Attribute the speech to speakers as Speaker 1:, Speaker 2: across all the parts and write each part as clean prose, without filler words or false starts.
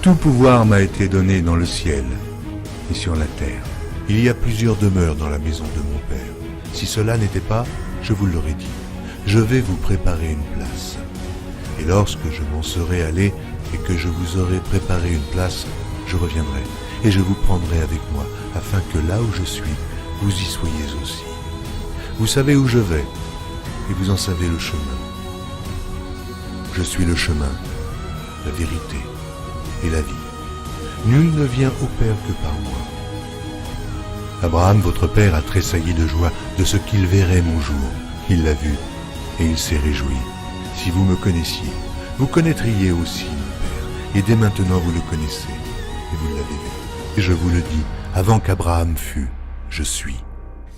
Speaker 1: Tout pouvoir m'a été donné dans le ciel et sur la terre. Il y a plusieurs demeures dans la maison de mon Père. Si cela n'était pas, je vous l'aurais dit. Je vais vous préparer une place. Et lorsque je m'en serai allé et que je vous aurai préparé une place, je reviendrai et je vous prendrai avec moi, afin que là où je suis, vous y soyez aussi. Vous savez où je vais, et vous en savez le chemin. Je suis le chemin, la vérité et la vie. Nul ne vient au Père que par moi. Abraham, votre père, a tressailli de joie de ce qu'il verrait mon jour. Il l'a vu, et il s'est réjoui. Si vous me connaissiez, vous connaîtriez aussi mon Père, et dès maintenant vous le connaissez, et vous l'avez vu. Et je vous le dis, avant qu'Abraham fût, je suis.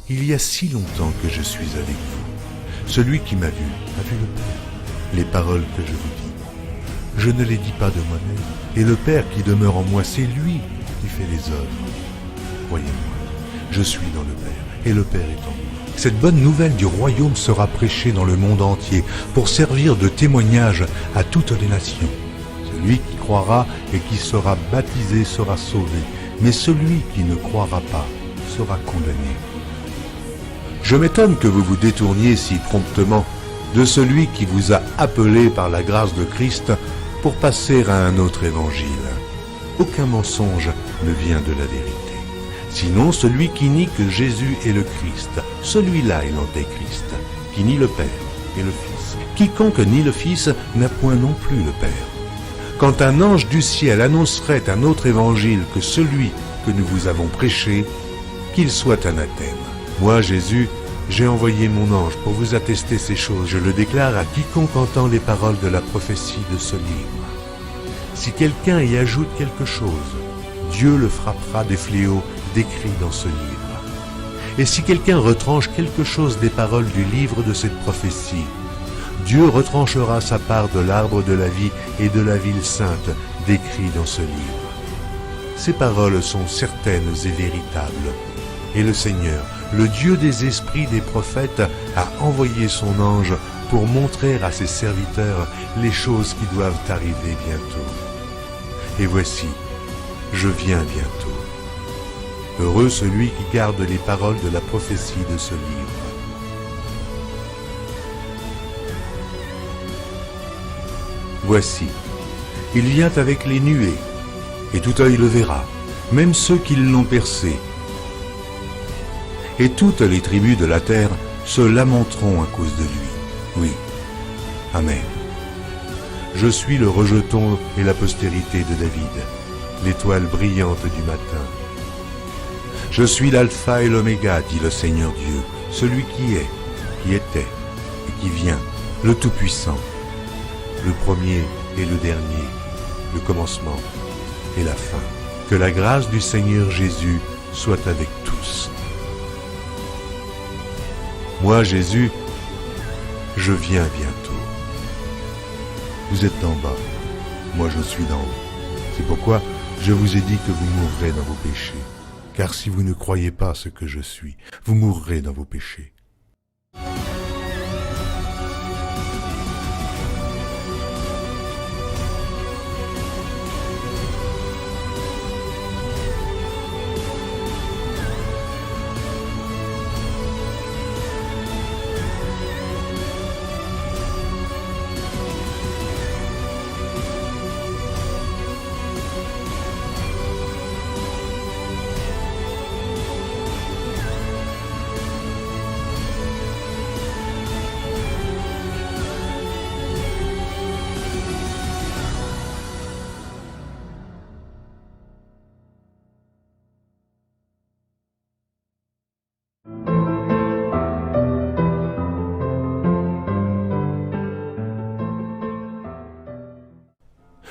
Speaker 1: Il y a si longtemps que je suis avec vous. Celui qui m'a vu a vu le Père. Les paroles que je vous dis, je ne les dis pas de moi-même, et le Père qui demeure en moi, c'est lui qui fait les œuvres. Croyez-moi, je suis dans le Père, et le Père est en moi. Cette bonne nouvelle du royaume sera prêchée dans le monde entier pour servir de témoignage à toutes les nations. Celui qui croira et qui sera baptisé sera sauvé, mais celui qui ne croira pas sera condamné. Je m'étonne que vous vous détourniez si promptement de celui qui vous a appelé par la grâce de Christ pour passer à un autre évangile. Aucun mensonge ne vient de la vérité. Sinon celui qui nie que Jésus est le Christ, celui-là est l'antéchrist, qui nie le Père et le Fils. Quiconque nie le Fils n'a point non plus le Père. Quand un ange du ciel annoncerait un autre évangile que celui que nous vous avons prêché, qu'il soit anathème. Moi, Jésus, j'ai envoyé mon ange pour vous attester ces choses. Je le déclare à quiconque entend les paroles de la prophétie de ce livre. Si quelqu'un y ajoute quelque chose, Dieu le frappera des fléaux décrits dans ce livre. Et si quelqu'un retranche quelque chose des paroles du livre de cette prophétie, Dieu retranchera sa part de l'arbre de la vie et de la ville sainte décrits dans ce livre. Ces paroles sont certaines et véritables. Et le Seigneur, le Dieu des esprits des prophètes, a envoyé son ange pour montrer à ses serviteurs les choses qui doivent arriver bientôt. Et voici, je viens bientôt. Heureux celui qui garde les paroles de la prophétie de ce livre. Voici, il vient avec les nuées, et tout œil le verra, même ceux qui l'ont percé. Et toutes les tribus de la terre se lamenteront à cause de lui. Oui. Amen. Je suis le rejeton et la postérité de David, l'étoile brillante du matin. Je suis l'alpha et l'oméga, dit le Seigneur Dieu, celui qui est, qui était et qui vient, le Tout-Puissant, le premier et le dernier, le commencement et la fin. Que la grâce du Seigneur Jésus soit avec tous. Moi, Jésus, je viens bientôt. Vous êtes d'en bas, moi je suis d'en haut. C'est pourquoi je vous ai dit que vous mourrez dans vos péchés. Car si vous ne croyez pas ce que je suis, vous mourrez dans vos péchés.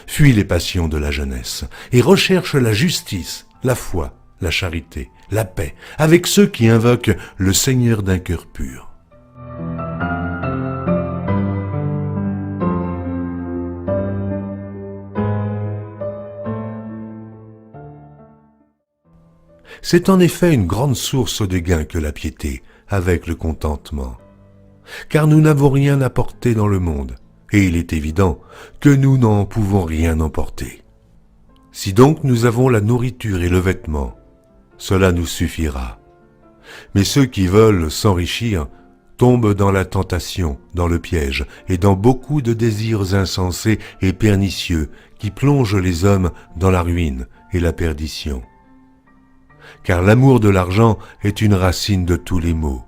Speaker 1: Fuis les passions de la jeunesse et recherche la justice, la foi, la charité, la paix, avec ceux qui invoquent le Seigneur d'un cœur pur. C'est en effet une grande source de gain que la piété, avec le contentement. Car nous n'avons rien apporté dans le monde, et il est évident que nous n'en pouvons rien emporter. Si donc nous avons la nourriture et le vêtement, cela nous suffira. Mais ceux qui veulent s'enrichir tombent dans la tentation, dans le piège et dans beaucoup de désirs insensés et pernicieux qui plongent les hommes dans la ruine et la perdition. Car l'amour de l'argent est une racine de tous les maux.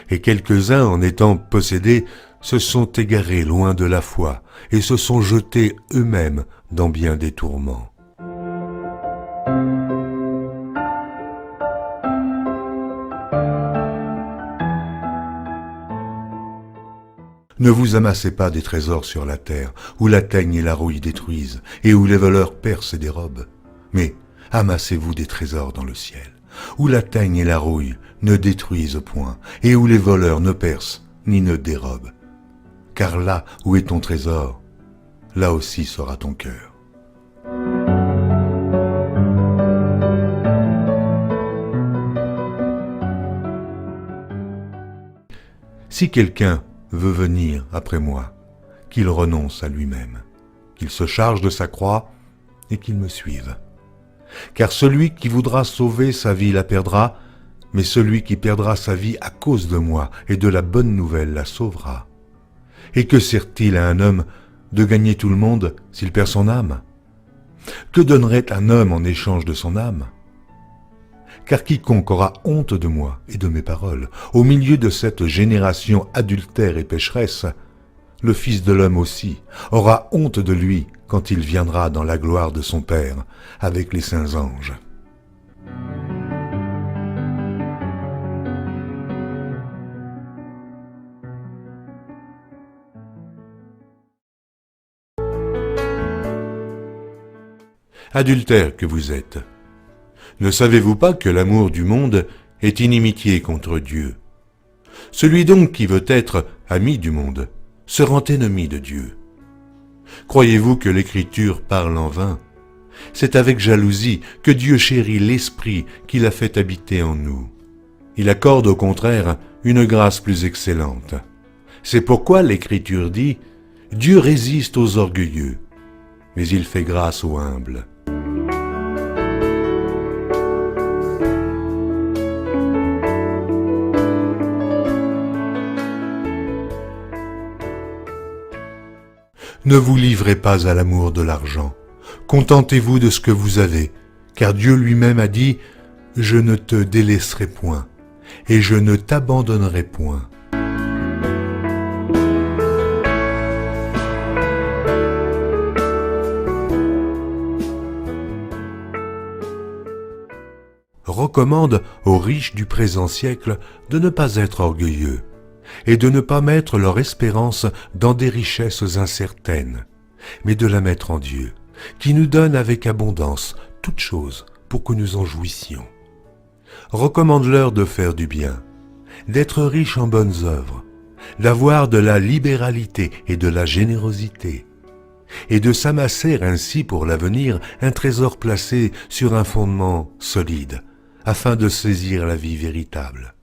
Speaker 1: Et quelques-uns, en étant possédés, se sont égarés loin de la foi et se sont jetés eux-mêmes dans bien des tourments. Ne vous amassez pas des trésors sur la terre, où la teigne et la rouille détruisent, et où les voleurs percent et dérobent. Mais amassez-vous des trésors dans le ciel, où la teigne et la rouille ne détruisent point, et où les voleurs ne percent ni ne dérobent. Car là où est ton trésor, là aussi sera ton cœur. Si quelqu'un veut venir après moi, qu'il renonce à lui-même, qu'il se charge de sa croix et qu'il me suive. Car celui qui voudra sauver sa vie la perdra, mais celui qui perdra sa vie à cause de moi et de la bonne nouvelle la sauvera. Et que sert-il à un homme de gagner tout le monde s'il perd son âme? Que donnerait un homme en échange de son âme? Car quiconque aura honte de moi et de mes paroles, au milieu de cette génération adultère et pécheresse, le Fils de l'homme aussi aura honte de lui quand il viendra dans la gloire de son Père avec les saints anges. Adultères que vous êtes, ne savez-vous pas que l'amour du monde est inimitié contre Dieu? Celui donc qui veut être ami du monde se rend ennemi de Dieu. Croyez-vous que l'Écriture parle en vain? C'est avec jalousie que Dieu chérit l'Esprit qu'il a fait habiter en nous. Il accorde au contraire une grâce plus excellente. C'est pourquoi l'Écriture dit « Dieu résiste aux orgueilleux, mais il fait grâce aux humbles. » Ne vous livrez pas à l'amour de l'argent. Contentez-vous de ce que vous avez, car Dieu lui-même a dit « Je ne te délaisserai point, et je ne t'abandonnerai point. » Recommande aux riches du présent siècle de ne pas être orgueilleux, et de ne pas mettre leur espérance dans des richesses incertaines, mais de la mettre en Dieu, qui nous donne avec abondance toutes choses pour que nous en jouissions. Recommande-leur de faire du bien, d'être riches en bonnes œuvres, d'avoir de la libéralité et de la générosité, et de s'amasser ainsi pour l'avenir un trésor placé sur un fondement solide, afin de saisir la vie véritable.